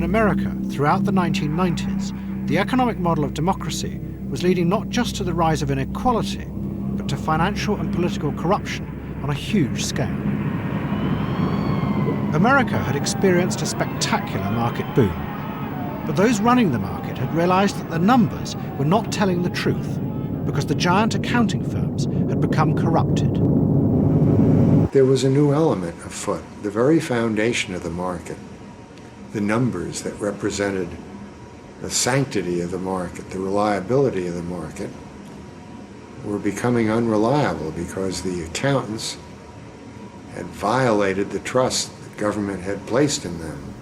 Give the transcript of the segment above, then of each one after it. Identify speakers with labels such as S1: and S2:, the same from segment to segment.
S1: America throughout the 1990s, the economic model of democracy was leading not just to the rise of inequality, but to financial and political corruption on a huge scale. America had experienced a spectacular market boom, but those running the market had realized that the numbers were not telling the truth because the giant accounting firms had become corrupted.
S2: There was a new element afoot, the very foundation of the market, the numbers that represented the sanctity of the market, the reliability of the market, were becoming unreliable because the accountants had violated the trust that government had placed in them.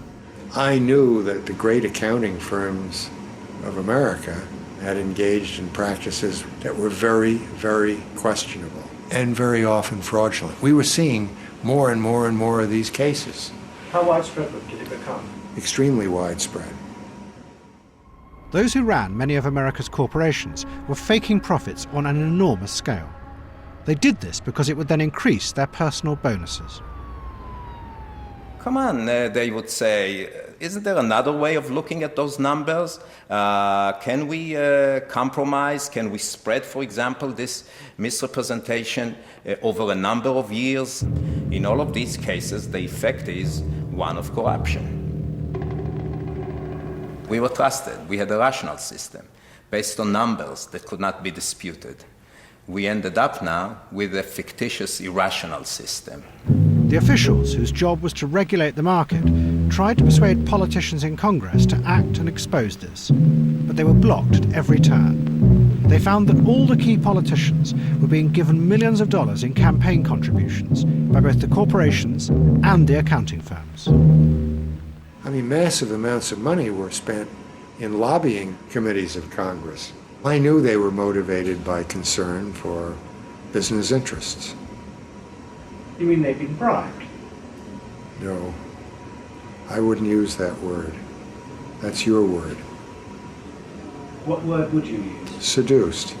S2: I knew that the great accounting firms of America had engaged in practices that were very, very questionable and very often fraudulent. We were seeing more and more and more of these cases.
S1: How widespread did it become?
S2: Extremely widespread.
S1: Those who ran many of America's corporations were faking profits on an enormous scale. They did this because it would then increase their personal bonuses.
S3: Come on, they would say, isn't there another way of looking at those numbers? Can we compromise? Can we spread, for example, this misrepresentation over a number of years? In all of these cases, the effect is one of corruption. We were trusted. We had a rational system based on numbers that could not be disputed. We ended up now with a fictitious, irrational system.
S1: The officials, whose job was to regulate the market, tried to persuade politicians in Congress to act and expose this, but they were blocked at every turn. They found that all the key politicians were being given millions of dollars in campaign contributions by both the corporations and the accounting firms.
S2: I mean, massive amounts of money were spent in lobbying committees of Congress. I knew they were motivated by concern for business interests.
S1: You mean they've been bribed?
S2: No, I wouldn't use that word. That's your word.
S1: What word would you use?
S2: Seduced.